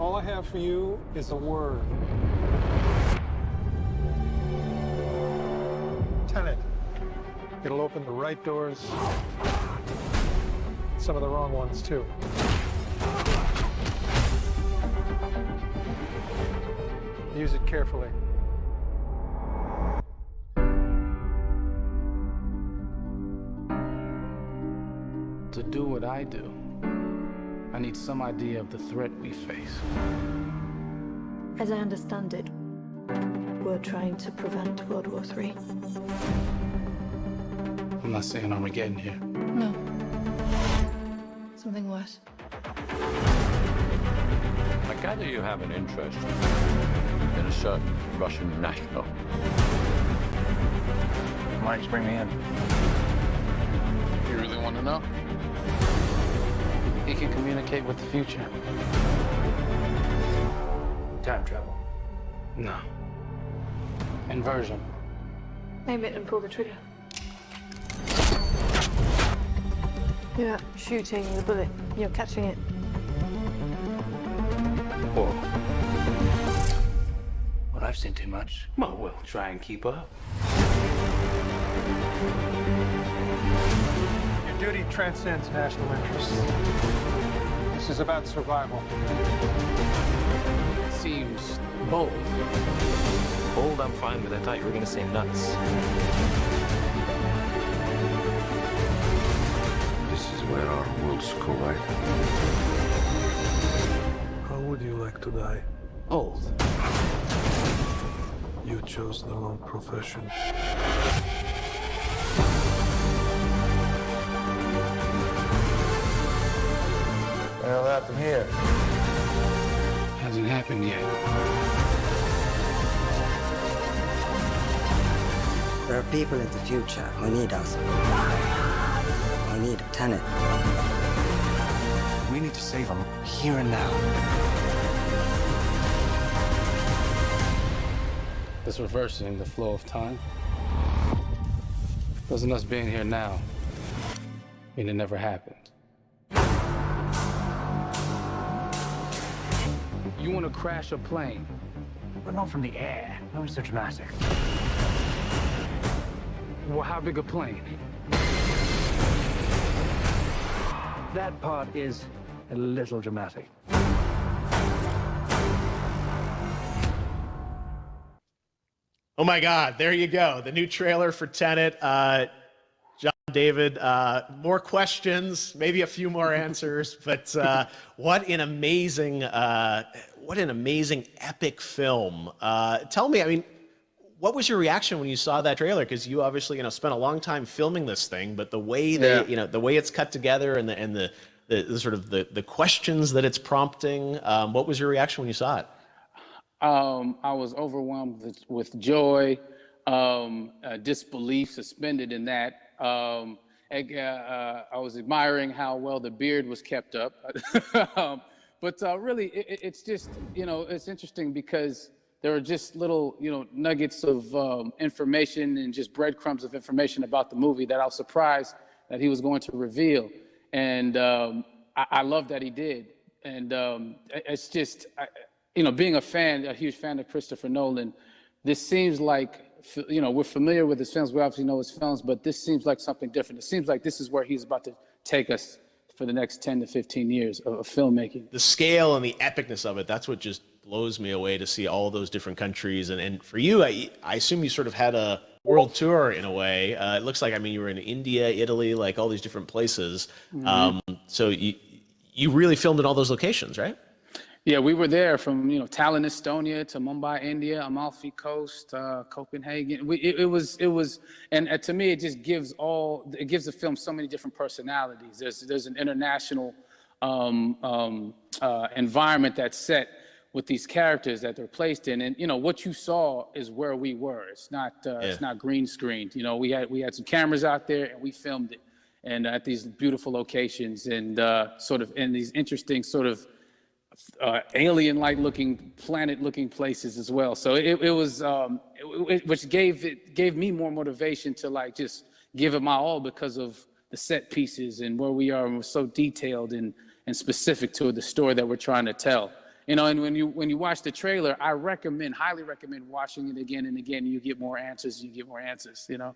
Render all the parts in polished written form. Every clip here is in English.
All I have for you is a word. Tenet. It'll open the right doors, some of the wrong ones, too. Use it carefully. To do what I do, I need some idea of the threat we face. As I understand it, we're trying to prevent World War III. I'm not saying Armageddon here. No. Something worse. I gather you have an interest in a certain Russian national. Why don't you bring me in? You really want to know? He can communicate with the future. Time travel. No. Inversion. Aim it and pull the trigger. You're not shooting the bullet, you're catching it. Whoa. Well, I've seen too much. Well, we'll try and keep up. Your duty transcends national interests. This is about survival. Seems bold. Bold, I'm fine with. I thought you were gonna say nuts. This is where our worlds collide. How would you like to die? Old. You chose the wrong profession. Well, happened here. Hasn't happened yet. There are people in the future who need us. We need Tenet. We need to save them here and now. This reversing the flow of time. Doesn't us being here now mean it never happened? You want to crash a plane? But not from the air. That was so dramatic. Well, how big a plane? That part is a little dramatic. Oh my God, there you go. The new trailer for Tenet. John David, more questions, maybe a few more answers, but what an amazing epic film. Tell me, I mean, what was your reaction when you saw that trailer? Because you obviously, spent a long time filming this thing, but the way the way it's cut together and the sort of the questions that it's prompting, what was your reaction when you saw it? I was overwhelmed with joy, disbelief, suspended in that. I was admiring how well the beard was kept up. But really, it's just, it's interesting because there are just little, nuggets of information and just breadcrumbs of information about the movie that I was surprised that he was going to reveal. And I love that he did. And it's just, being a huge fan of Christopher Nolan, this seems like, we're familiar with his films. We obviously know his films, but this seems like something different. It seems like this is where he's about to take us for the next 10 to 15 years of filmmaking. The scale and the epicness of it, that's what just blows me away, to see all those different countries. And for you, I assume you sort of had a world tour in a way. It looks like, you were in India, Italy, like all these different places. Mm-hmm. So you really filmed in all those locations, right? Yeah, we were there from Tallinn, Estonia, to Mumbai, India, Amalfi Coast, Copenhagen. It was, and to me, it just gives the film so many different personalities. There's an international environment that's set with these characters that they're placed in, and what you saw is where we were. It's not green screened. We had some cameras out there and we filmed it, and at these beautiful locations and sort of in these interesting sort of alien-like looking, planet-looking places as well. So it was, which gave me more motivation to just give it my all because of the set pieces and where we are, and we're so detailed and specific to the story that we're trying to tell. You know, and when you watch the trailer, I highly recommend watching it again and again. You get more answers. You get more answers. You know.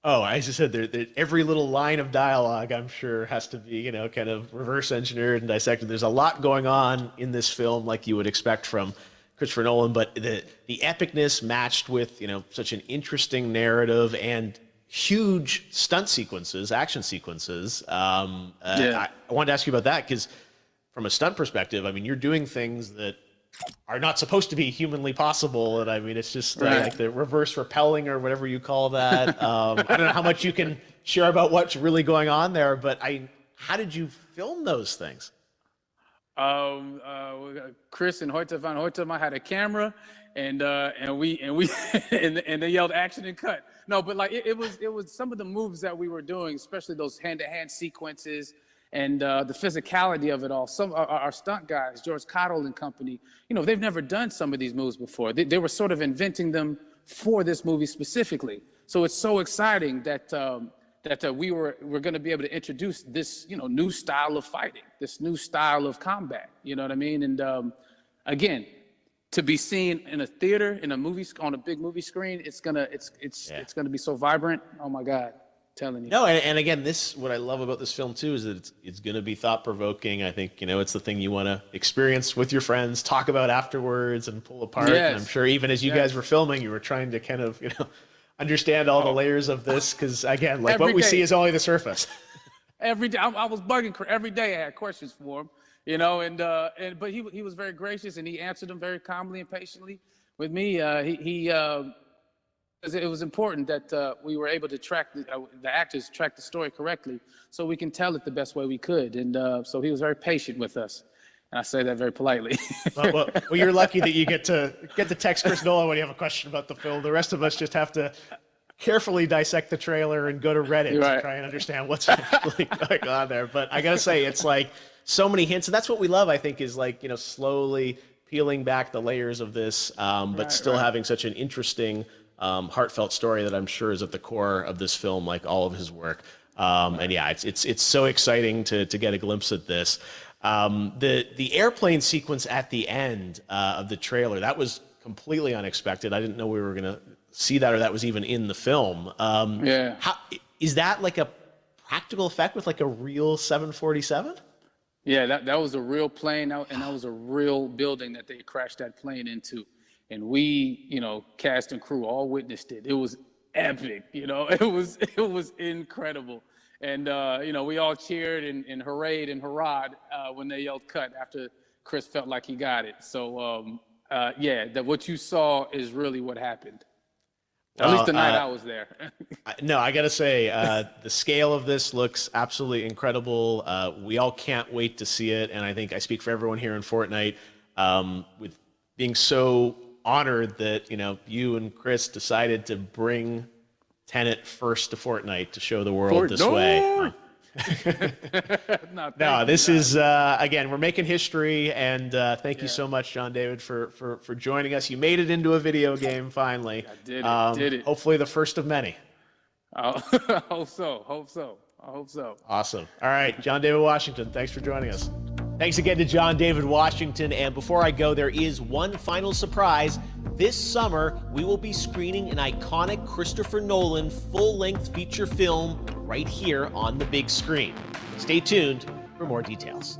Oh, as I said, every little line of dialogue, I'm sure, has to be, you know, kind of reverse engineered and dissected. There's a lot going on in this film, like you would expect from Christopher Nolan, but the epicness matched with, you know, such an interesting narrative and huge stunt sequences, action sequences. I wanted to ask you about that because from a stunt perspective, I mean, you're doing things that are not supposed to be humanly possible. And I mean, it's just like the reverse rappelling or whatever you call that. I don't know how much you can share about what's really going on there, but how did you film those things? Chris and Hoyte van Hoytema had a camera, and they yelled action and cut. No, but like it was some of the moves that we were doing, especially those hand-to-hand sequences. And the physicality of it all. Some our stunt guys, George Cottle and company, you know, they've never done some of these moves before. They were sort of inventing them for this movie specifically. So it's so exciting that we're going to be able to introduce this, you know, new style of fighting, this new style of combat. You know what I mean? And again, to be seen in a theater, in a movie, on a big movie screen, it's gonna be so vibrant. Oh my God. Telling you. No, and again, what I love about this film too is that it's going to be thought-provoking. I think, you know, it's the thing you want to experience with your friends, talk about afterwards, and pull apart. Yes. And I'm sure even as you guys were filming, you were trying to kind of, you know, understand all the layers of this because again, like what we see is only the surface. Every day, I was bugging every day. I had questions for him, you know, but he was very gracious and he answered them very calmly and patiently with me. It was important that we were able to track the actors track the story correctly, so we can tell it the best way we could. And so he was very patient with us, and I say that very politely. well, you're lucky that you get to text Chris Nolan when you have a question about the film. The rest of us just have to carefully dissect the trailer and go to Reddit to try and understand what's actually going on there. But I gotta say, it's like so many hints, and that's what we love. I think is like, you know, slowly peeling back the layers of this, but still having such an interesting. Heartfelt story that I'm sure is at the core of this film, like all of his work. And yeah, it's so exciting to get a glimpse at this. The airplane sequence at the end of the trailer, that was completely unexpected. I didn't know we were gonna see that, or that was even in the film. Is that like a practical effect with like a real 747? Yeah, that was a real plane, and that was a real building that they crashed that plane into. And we, you know, cast and crew all witnessed it. It was epic, you know. It was incredible. And you know, we all cheered and hurrayed and hurrahed when they yelled cut after Chris felt like he got it. So yeah, what you saw is really what happened. At least the night I was there. No, I gotta say, the scale of this looks absolutely incredible. We all can't wait to see it, and I think I speak for everyone here in Fortnite with being so honored that, you know, you and Chris decided to bring Tenet first to Fortnite to show the world this way. No, this is again, we're making history, and thank you so much, John David, for joining us. You made it into a video game finally. I did it. Hopefully the first of many. I hope so. Awesome. All right, John David Washington, thanks for joining us. Thanks again to John David Washington. And before I go, there is one final surprise. This summer, we will be screening an iconic Christopher Nolan full-length feature film right here on the big screen. Stay tuned for more details.